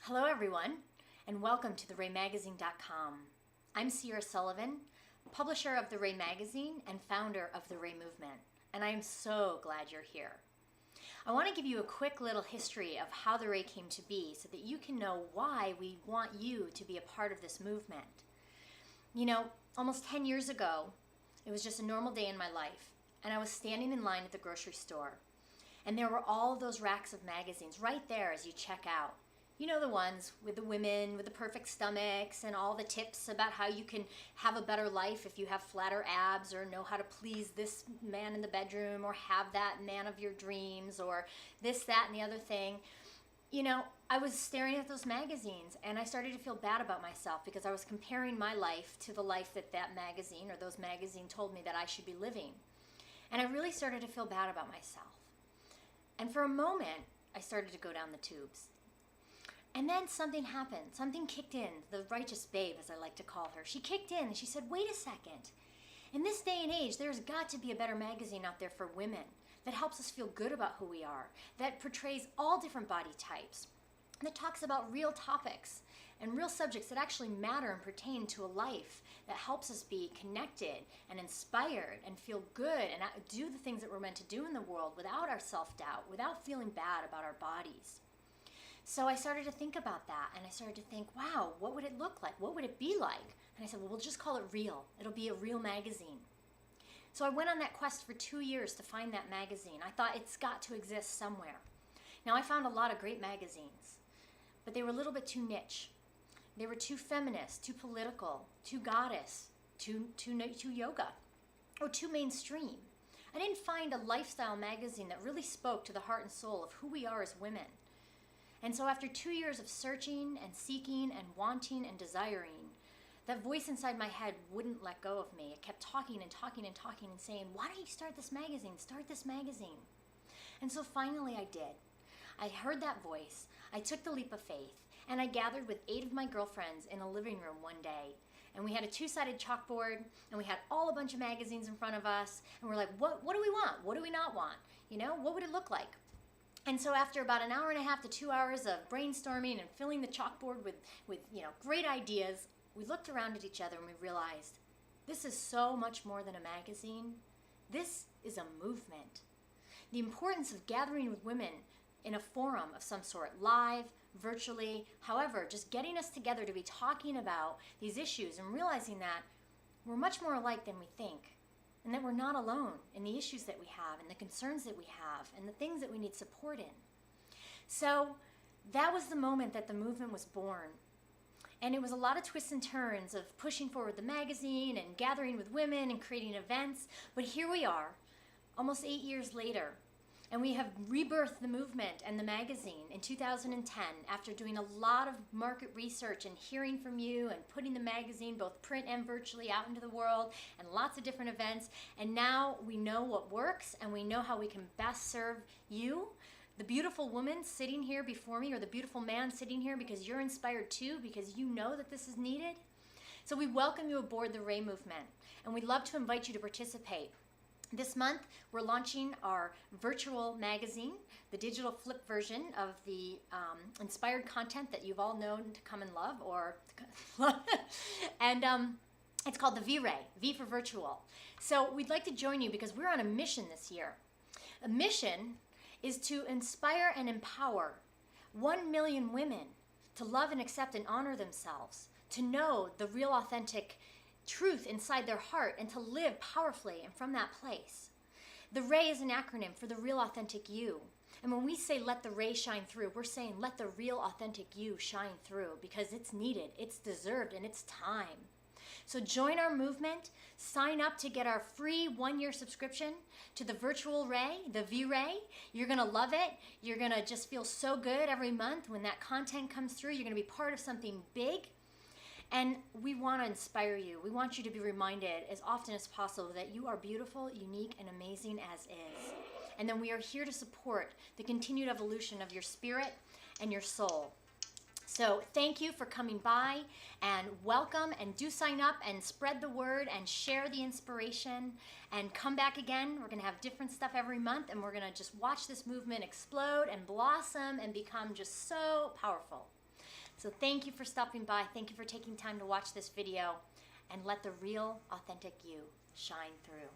Hello everyone, and welcome to therayMagazine.com. I'm Sierra Sullivan, publisher of The Ray Magazine and founder of The Ray Movement, and I am so glad you're here. I want to give you a quick little history of how The Ray came to be so that you can know why we want you to be a part of this movement. You know, almost 10 years ago, it was just a normal day in my life, and I was standing in line at the grocery store, and there were all of those racks of magazines right there as you check out. You know, the ones with the women with the perfect stomachs and all the tips about how you can have a better life if you have flatter abs, or know how to please this man in the bedroom, or have that man of your dreams, or this, that, and the other thing. You know, I was staring at those magazines and I started to feel bad about myself because I was comparing my life to the life that that magazine or those magazines told me that I should be living. And I really started to feel bad about myself. And for a moment, I started to go down the tubes. And then something happened. Something kicked in. The righteous babe, as I like to call her. She kicked in and she said, wait a second. In this day and age, there's got to be a better magazine out there for women that helps us feel good about who we are, that portrays all different body types, that talks about real topics and real subjects that actually matter and pertain to a life, that helps us be connected and inspired and feel good and do the things that we're meant to do in the world without our self-doubt, without feeling bad about our bodies. So I started to think about that, and I started to think, wow, what would it look like? What would it be like? And I said, well, we'll just call it Real. It'll be a real magazine. So I went on that quest for 2 years to find that magazine. I thought it's got to exist somewhere. Now, I found a lot of great magazines, but they were a little bit too niche. They were too feminist, too political, too goddess, too yoga, or too mainstream. I didn't find a lifestyle magazine that really spoke to the heart and soul of who we are as women. And so after 2 years of searching and seeking and wanting and desiring, that voice inside my head wouldn't let go of me. It kept talking and talking and talking and saying, why don't you start this magazine? Start this magazine. And so finally I did. I heard that voice. I took the leap of faith, and I gathered with 8 of my girlfriends in a living room one day. And we had a 2-sided chalkboard, and we had all a bunch of magazines in front of us. And we're like, what do we want? What do we not want? You know, what would it look like? And so after about an hour and a half to 2 hours of brainstorming and filling the chalkboard with great ideas, we looked around at each other and we realized, this is so much more than a magazine. This is a movement. The importance of gathering with women in a forum of some sort, live, virtually, however, just getting us together to be talking about these issues and realizing that we're much more alike than we think. And that we're not alone in the issues that we have and the concerns that we have and the things that we need support in. So that was the moment that the movement was born. And it was a lot of twists and turns of pushing forward the magazine and gathering with women and creating events. But here we are, almost 8 years later, and we have rebirthed the movement and the magazine in 2010 after doing a lot of market research and hearing from you and putting the magazine, both print and virtually, out into the world and lots of different events. And now we know what works and we know how we can best serve you, the beautiful woman sitting here before me, or the beautiful man sitting here, because you're inspired too, because you know that this is needed. So we welcome you aboard the Ray Movement, and we'd love to invite you to participate. This month, we're launching our virtual magazine, the digital flip version of the inspired content that you've all known to come and love, and it's called the V-Ray, V for virtual. So we'd like to join you because we're on a mission this year. A mission is to inspire and empower 1 million women to love and accept and honor themselves, to know the real authentic truth inside their heart, and to live powerfully and from that place. The Ray is an acronym for the real authentic you. And when we say let the Ray shine through, we're saying let the real authentic you shine through, because it's needed, it's deserved, and it's time. So join our movement, sign up to get our free 1-year subscription to the virtual Ray, the V-Ray. You're gonna love it. You're gonna just feel so good every month when that content comes through. You're gonna be part of something big. And we want to inspire you. We want you to be reminded as often as possible that you are beautiful, unique, and amazing as is. And then we are here to support the continued evolution of your spirit and your soul. So thank you for coming by, and welcome, and do sign up and spread the word and share the inspiration, and come back again. We're going to have different stuff every month, and we're going to just watch this movement explode and blossom and become just so powerful. So thank you for stopping by. Thank you for taking time to watch this video, and let the real, authentic you shine through.